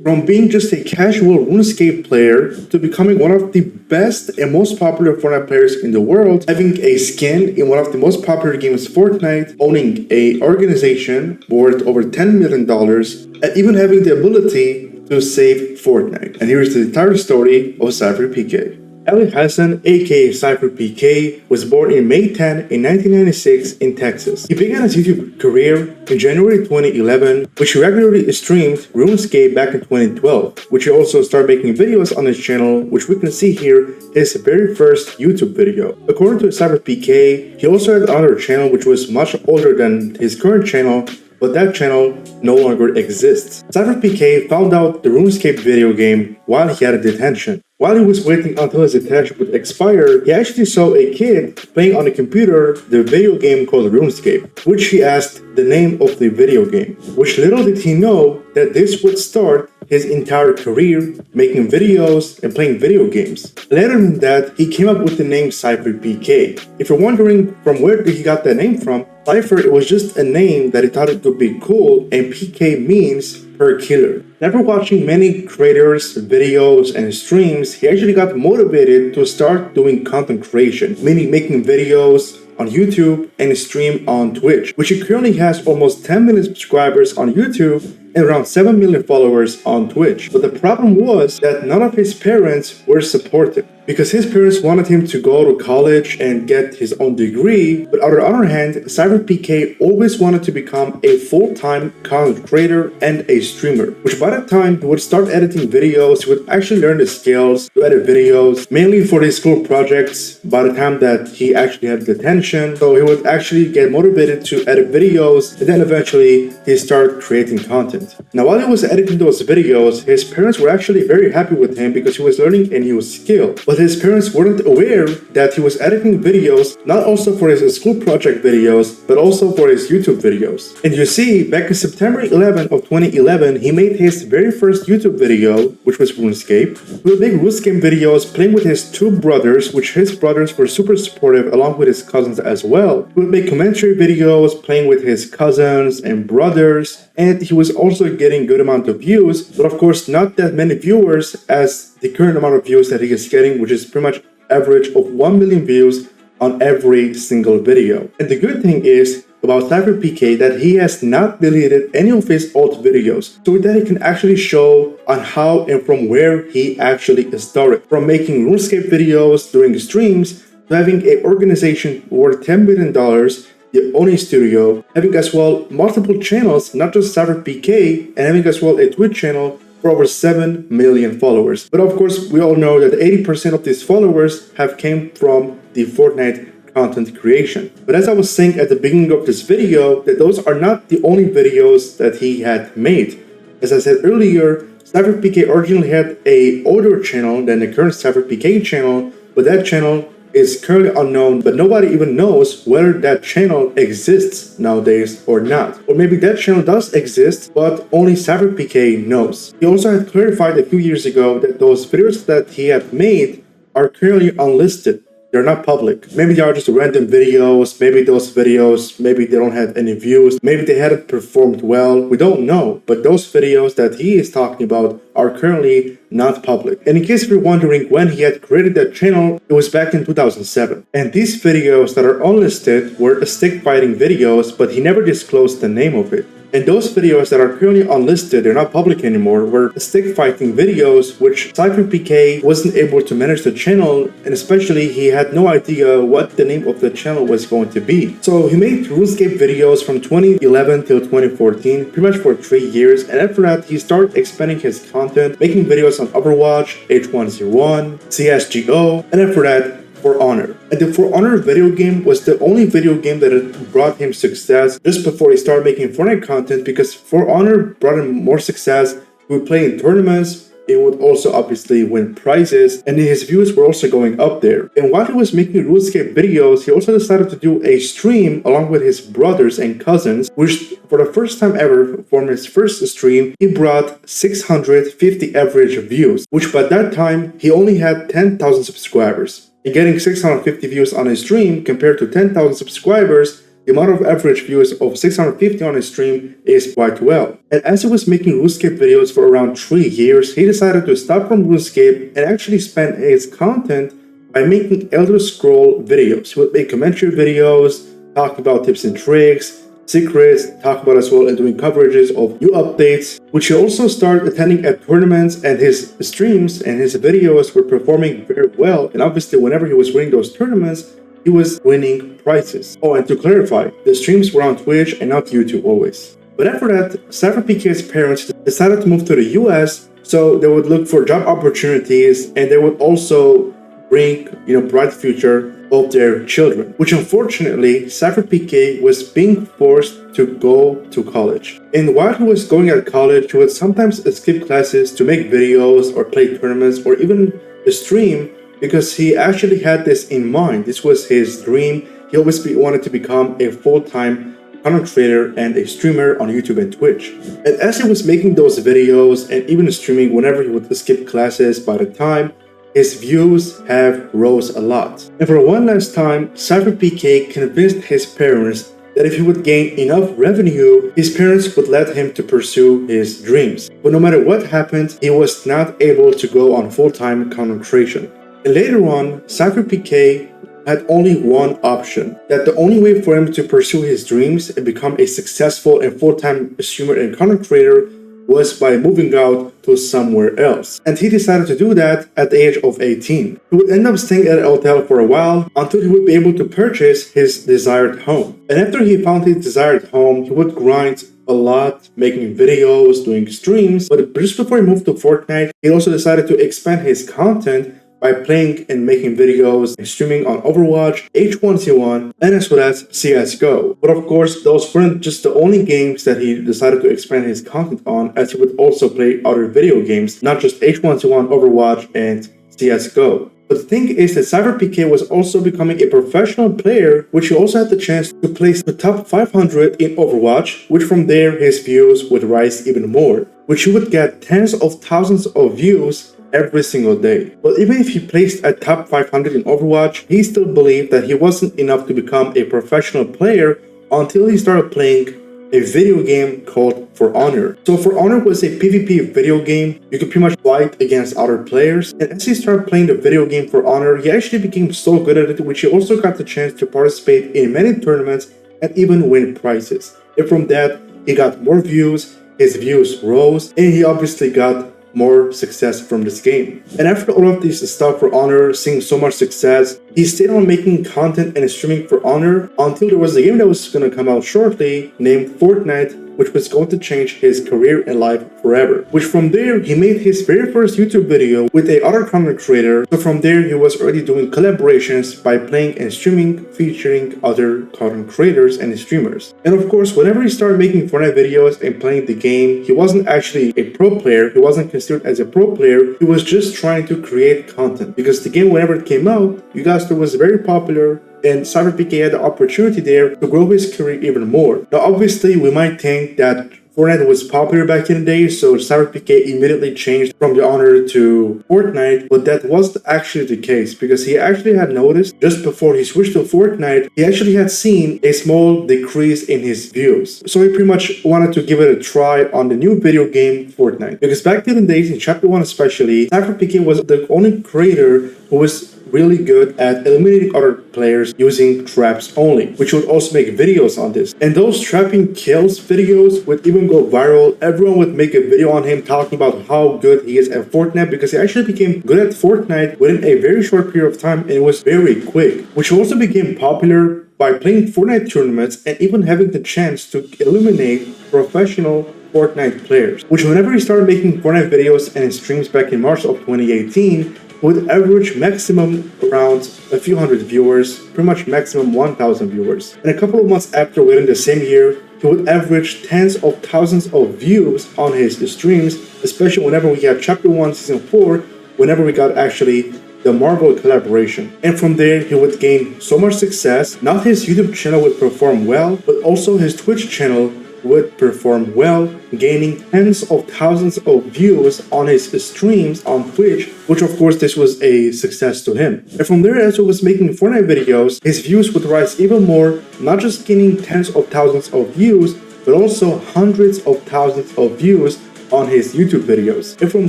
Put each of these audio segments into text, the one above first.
From being just a casual RuneScape player to becoming one of the best and most popular Fortnite players in the world, having a skin in one of the most popular games, Fortnite, owning a organization worth over $10 million, and even having the ability to save Fortnite. And here's the entire story of SypherPK. Ali Hassan, aka SypherPK, was born in May 10 in 1996 in Texas. He began his YouTube career in January 2011, which he regularly streamed RuneScape back in 2012, which he also started making videos on his channel, which we can see here, his very first YouTube video. According to SypherPK, he also had another channel which was much older than his current channel, but that channel no longer exists. SypherPK found out the RuneScape video game while he had a detention. While he was waiting until his detention would expire, he actually saw a kid playing on a computer the video game called RuneScape, which he asked the name of the video game, which little did he know that this would start his entire career making videos and playing video games. Later than that, he came up with the name SypherPK. If you're wondering from where he got that name from, Cypher, it was just a name that he thought it would be cool, and PK means per killer. After watching many creators' videos and streams, he actually got motivated to start doing content creation, meaning making videos on YouTube and stream on Twitch, which he currently has almost 10 million subscribers on YouTube and around 7 million followers on Twitch. But the problem was that none of his parents were supportive, because his parents wanted him to go to college and get his own degree, but on the other hand, SypherPK always wanted to become a full-time content creator and a streamer, which by that time he would start editing videos. He would actually learn the skills to edit videos, mainly for his school projects by the time that he actually had detention. So he would actually get motivated to edit videos, and then eventually he started creating content. Now, while he was editing those videos, his parents were actually very happy with him because he was learning a new skill. But his parents weren't aware that he was editing videos not also for his school project videos, but also for his YouTube videos. And you see, back in September 11 of 2011, he made his very first YouTube video, which was RuneScape. He would make RuneScape videos playing with his two brothers, which his brothers were super supportive along with his cousins as well. He would make commentary videos playing with his cousins and brothers, and he was also getting good amount of views, but of course not that many viewers as the current amount of views that he is getting, which is pretty much average of 1 million views on every single video. And the good thing is about SypherPK that he has not deleted any of his old videos, so that he can actually show on how and from where he actually started, from making RuneScape videos during streams to having an organization worth $10 billion, the owning studio, having as well multiple channels, not just SypherPK, and having as well a Twitch channel for over 7 million followers. But of course, we all know that 80% of these followers have came from the Fortnite content creation. But as I was saying at the beginning of this video, that those are not the only videos that he had made. As I said earlier, SypherPK originally had a older channel than the current SypherPK channel, but that channel is currently unknown, but nobody even knows whether that channel exists nowadays or not. Or maybe that channel does exist, but only SypherPK knows. He also had clarified a few years ago that those videos that he had made are currently unlisted. They're not public. Maybe they are just random videos, maybe those videos, maybe they don't have any views, maybe they hadn't performed well, we don't know. But those videos that he is talking about are currently not public. And in case you're wondering when he had created that channel, it was back in 2007. And these videos that are unlisted were stick fighting videos, but he never disclosed the name of it. And those videos that are currently unlisted, they're not public anymore, were stick fighting videos, which SypherPK wasn't able to manage the channel, and especially he had no idea what the name of the channel was going to be. So he made RuneScape videos from 2011 till 2014, pretty much for 3 years, and after that he started expanding his content, making videos on Overwatch, H1Z1, CSGO, and after that, For Honor. And the For Honor video game was the only video game that had brought him success just before he started making Fortnite content, because For Honor brought him more success. He would play in tournaments, he would also obviously win prizes, and his views were also going up there. And while he was making RuneScape videos, he also decided to do a stream along with his brothers and cousins, which for the first time ever, from his first stream, he brought 650 average views, which by that time, he only had 10,000 subscribers. And getting 650 views on a stream compared to 10,000 subscribers, the amount of average views of 650 on his stream is quite well. And as he was making RuneScape videos for around 3 years, he decided to stop from RuneScape and actually spend his content by making Elder Scroll videos. He would make commentary videos, talk about tips and tricks, secrets, talk about as well, and doing coverages of new updates, which he also started attending at tournaments, and his streams and his videos were performing very well. And obviously, whenever he was winning those tournaments, he was winning prizes. Oh, and to clarify, the streams were on Twitch and not YouTube always. But after that, SypherPK's parents decided to move to the US, so they would look for job opportunities, and they would also bring, bright future of their children, which unfortunately SypherPK was being forced to go to college. And while he was going at college, he would sometimes skip classes to make videos or play tournaments or even stream, because he actually had this in mind. This was his dream. He always wanted to become a full-time content creator and a streamer on YouTube and Twitch. And as he was making those videos and even streaming whenever he would skip classes, by the time his views have rose a lot. And for one last time, SypherPK convinced his parents that if he would gain enough revenue, his parents would let him to pursue his dreams. But no matter what happened, he was not able to go on full-time content creation. And later on, SypherPK had only one option, that the only way for him to pursue his dreams and become a successful and full-time streamer and content creator was by moving out to somewhere else. And he decided to do that at the age of 18. He would end up staying at a hotel for a while until he would be able to purchase his desired home. And after he found his desired home, he would grind a lot, making videos, doing streams. But just before he moved to Fortnite, he also decided to expand his content by playing and making videos and streaming on Overwatch, H1Z1, and as well as CSGO. But of course, those weren't just the only games that he decided to expand his content on, as he would also play other video games, not just H1Z1, Overwatch, and CSGO. But the thing is that SypherPK was also becoming a professional player, which he also had the chance to place the top 500 in Overwatch, which from there his views would rise even more, which he would get tens of thousands of views every single day. But even if he placed at top 500 in Overwatch, he still believed that he wasn't enough to become a professional player until he started playing a video game called For Honor. So For Honor was a PvP video game. You could pretty much fight against other players. And as he started playing the video game For Honor, he actually became so good at it, which he also got the chance to participate in many tournaments and even win prizes. And from that, he got more views, his views rose, and he obviously got more success from this game. And after all of this stuff For Honor, seeing so much success, he stayed on making content and streaming For Honor until there was a game that was going to come out shortly named Fortnite, which was going to change his career and life forever. Which from there, he made his very first YouTube video with a other content creator. So from there, he was already doing collaborations by playing and streaming, featuring other content creators and streamers. And of course, whenever he started making Fortnite videos and playing the game, he wasn't actually a pro player. He wasn't considered as a pro player. He was just trying to create content, because the game, whenever it came out, you guys, it was very popular, and SypherPK had the opportunity there to grow his career even more. Now obviously, we might think that Fortnite was popular back in the day, so SypherPK immediately changed from the Honor to Fortnite, but that wasn't actually the case, because he actually had noticed just before he switched to Fortnite, he actually had seen a small decrease in his views. So he pretty much wanted to give it a try on the new video game Fortnite, because back in the days, in Chapter 1 especially, SypherPK was the only creator who was really good at eliminating other players using traps only, which would also make videos on this. And those trapping kills videos would even go viral. Everyone would make a video on him talking about how good he is at Fortnite, because he actually became good at Fortnite within a very short period of time, and it was very quick, which also became popular by playing Fortnite tournaments and even having the chance to eliminate professional Fortnite players, which whenever he started making Fortnite videos and streams back in March of 2018, would average maximum around a few hundred viewers, pretty much maximum 1,000 viewers. And a couple of months after, within the same year, he would average tens of thousands of views on his streams, especially whenever we had Chapter 1 Season 4, whenever we got actually the Marvel collaboration. And from there, he would gain so much success. Not his YouTube channel would perform well, but also his Twitch channel would perform well, gaining tens of thousands of views on his streams on Twitch, which of course this was a success to him. And from there, as he was making Fortnite videos, his views would rise even more, not just gaining tens of thousands of views, but also hundreds of thousands of views on his YouTube videos. And from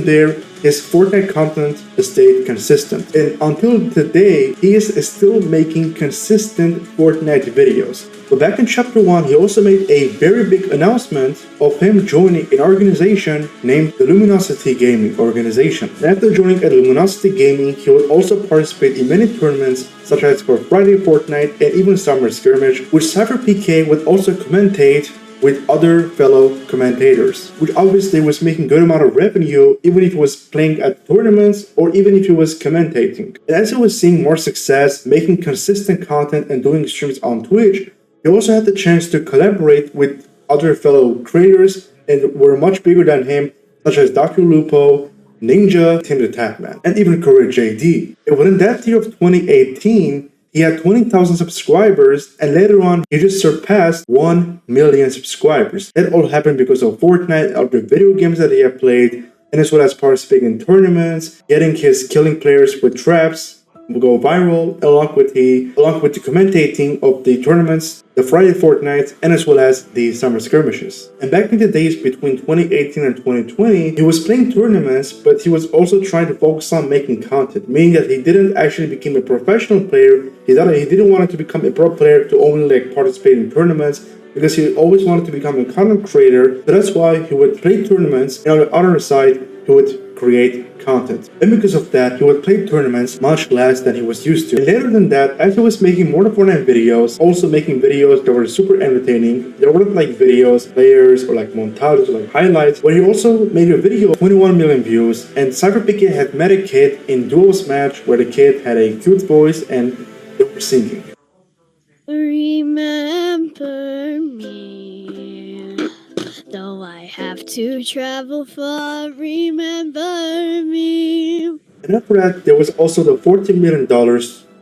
there, his Fortnite content stayed consistent. And until today, he is still making consistent Fortnite videos. But back in chapter 1, he also made a very big announcement of him joining an organization named the Luminosity Gaming Organization. And after joining at Luminosity Gaming, he would also participate in many tournaments such as for Friday Fortnite and even Summer Skirmish, which SypherPK would also commentate with other fellow commentators, which obviously was making good amount of revenue even if he was playing at tournaments or even if he was commentating. And as he was seeing more success, making consistent content and doing streams on Twitch, he also had the chance to collaborate with other fellow creators and were much bigger than him, such as Dr. Lupo, Ninja, Tim the Tatman, and even Career JD. And within that year of 2018, he had 20,000 subscribers, and later on, he just surpassed 1 million subscribers. That all happened because of Fortnite, other video games that he had played, and as well as participating in tournaments, getting his killing players with traps will go viral, along with the commentating of the tournaments, the Friday Fortnite, and as well as the Summer Skirmishes. And back in the days between 2018 and 2020, he was playing tournaments, but he was also trying to focus on making content, meaning that he didn't actually become a professional player. He didn't want to become a pro player to only participate in tournaments, because he always wanted to become a content creator. So that's why he would play tournaments, and on the other side, he would create content. And because of that, he would play tournaments much less than he was used to. And later than that, as he was making more Fortnite videos, also making videos that were super entertaining, there weren't like videos, players, or like montages, or like highlights, but he also made a video of 21 million views, and SypherPK had met a kid in duos match where the kid had a cute voice and they were singing. Remember me, though I have to travel far, remember me. And after that, there was also the $14 million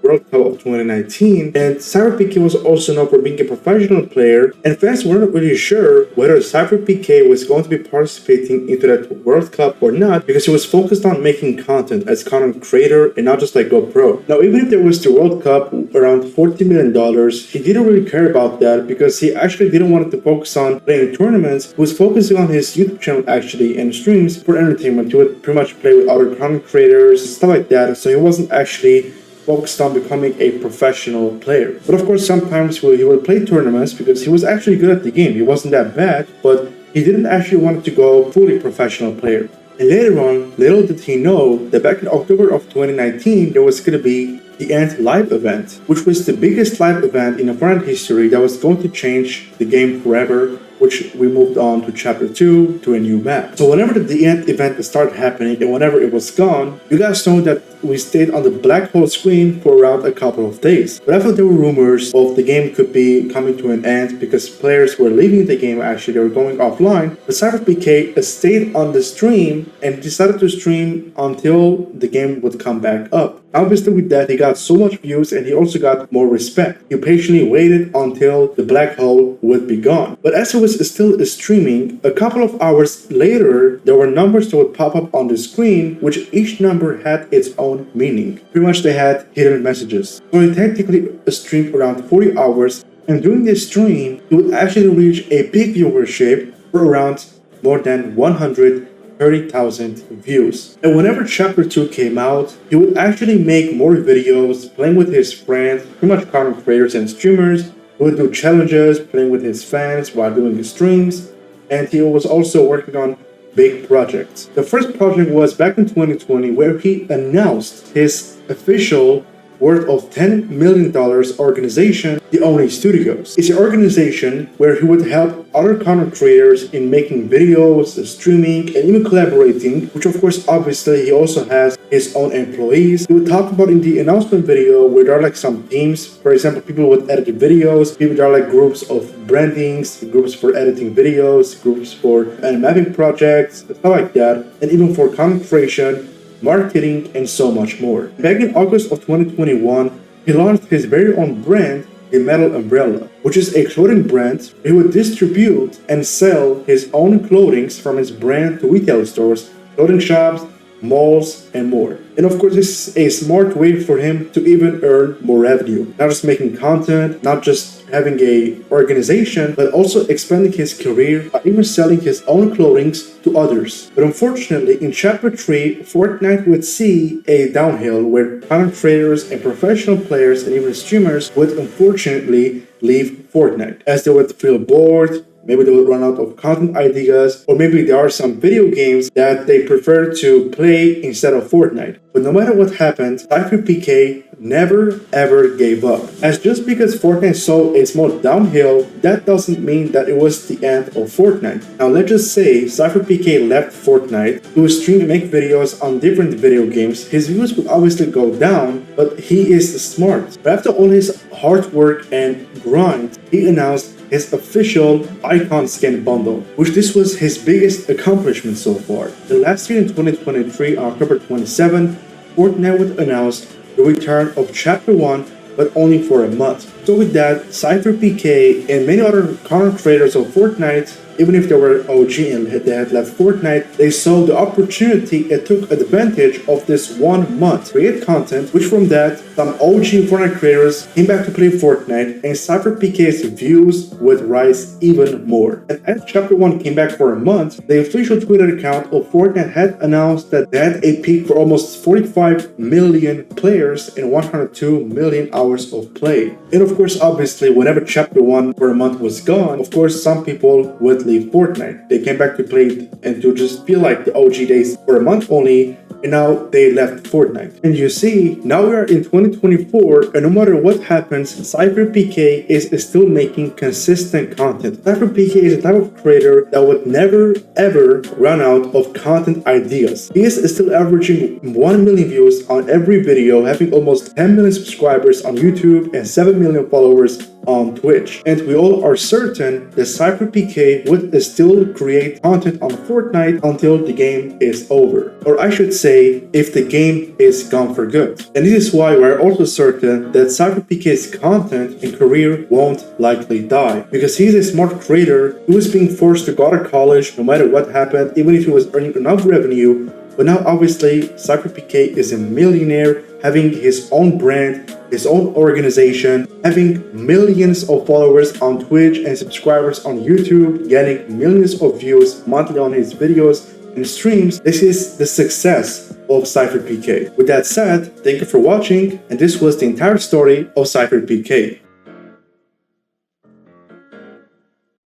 World Cup of 2019, and SypherPK was also known for being a professional player, and fans weren't really sure whether SypherPK was going to be participating into that World Cup or not, because he was focused on making content as content creator and not just like go pro. Now, even if there was the World Cup around $40 million, he didn't really care about that because he actually didn't want to focus on playing tournaments. He was focusing on his YouTube channel actually and streams for entertainment. He would pretty much play with other content creators, stuff like that, so he wasn't actually focused on becoming a professional player. But of course, sometimes he would play tournaments because he was actually good at the game. He wasn't that bad, but he didn't actually want to go fully professional player. And later on, little did he know that back in October of 2019, there was going to be the Ant live event, which was the biggest live event in Fortnite history that was going to change the game forever, which we moved on to chapter 2 to a new map. So whenever the Ant event started happening and whenever it was gone, you guys know that we stayed on the black hole screen for around a couple of days. But after there were rumors of the game could be coming to an end because players were leaving the game, actually they were going offline, but SypherPK stayed on the stream and decided to stream until the game would come back up. Obviously with that, he got so much views and he also got more respect. He patiently waited until the black hole would be gone. But as he was still streaming, a couple of hours later, there were numbers that would pop up on the screen, which each number had its own meaning. Pretty much they had hidden messages. So he technically streamed around 40 hours, and during this stream, he would actually reach a peak viewership for around more than 130,000 views. And whenever chapter 2 came out, he would actually make more videos playing with his friends, pretty much content creators and streamers. He would do challenges, playing with his fans while doing his streams, and he was also working on big projects. The first project was back in 2020 where he announced his official worth of $10 million organization, the Oni Studios. It's an organization where he would help other content creators in making videos, streaming, and even collaborating, which of course, obviously, he also has his own employees. He would talk about in the announcement video where there are like some teams. For example, people would edit videos, people there are like groups of brandings, groups for editing videos, groups for mapping projects, stuff like that, and even for content creation, marketing, and so much more. Back in August of 2021, he launched his very own brand, the Metal Umbrella, which is a clothing brand. He would distribute and sell his own clothing from his brand to retail stores, clothing shops, malls, and more. And of course, this is a smart way for him to even earn more revenue. Not just making content, not just having a organization, but also expanding his career by even selling his own clothing to others. But unfortunately, in Chapter 3, Fortnite would see a downhill where content creators and professional players and even streamers would unfortunately leave Fortnite, as they would feel bored. Maybe they will run out of content ideas, or maybe there are some video games that they prefer to play instead of Fortnite. But no matter what happened, SypherPK never ever gave up. As just because Fortnite saw a small downhill, that doesn't mean that it was the end of Fortnite. Now let's just say SypherPK left Fortnite, he would stream and make videos on different video games. His views would obviously go down, but he is smart. But after all his hard work and grind, he announced his official icon skin bundle, which this was his biggest accomplishment so far. The last year in 2023, on October 27, Fortnite would announce the return of Chapter 1, but only for a month. So with that, SypherPK and many other content creators of Fortnite, even if they were OG and they had left Fortnite, they saw the opportunity and took advantage of this 1 month, create content, which from that, some OG Fortnite creators came back to play Fortnite, and SypherPK's views would rise even more. And as Chapter 1 came back for a month, the official Twitter account of Fortnite had announced that they had a peak for almost 45 million players and 102 million hours of play. And of course, obviously, whenever Chapter 1 for a month was gone, of course, some people would leave Fortnite. They came back to play it and to just feel like the OG days for a month only, and now they left Fortnite. And you see, now we are in 2024, and no matter what happens, SypherPK is still making consistent content. SypherPK is a type of creator that would never ever run out of content ideas. He is still averaging 1 million views on every video, having almost 10 million subscribers on YouTube and 7 million followers on Twitch. And we all are certain that SypherPK would still create content on Fortnite until the game is over. Or I should say, if the game is gone for good. And this is why we're also certain that SypherPK's content and career won't likely die. Because he's a smart creator who was being forced to go to college no matter what happened, even if he was earning enough revenue. But now obviously SypherPK is a millionaire, having his own brand, his own organization, having millions of followers on Twitch and subscribers on YouTube, getting millions of views monthly on his videos and streams. This is the success of SypherPK. With that said, thank you for watching, and this was the entire story of SypherPK.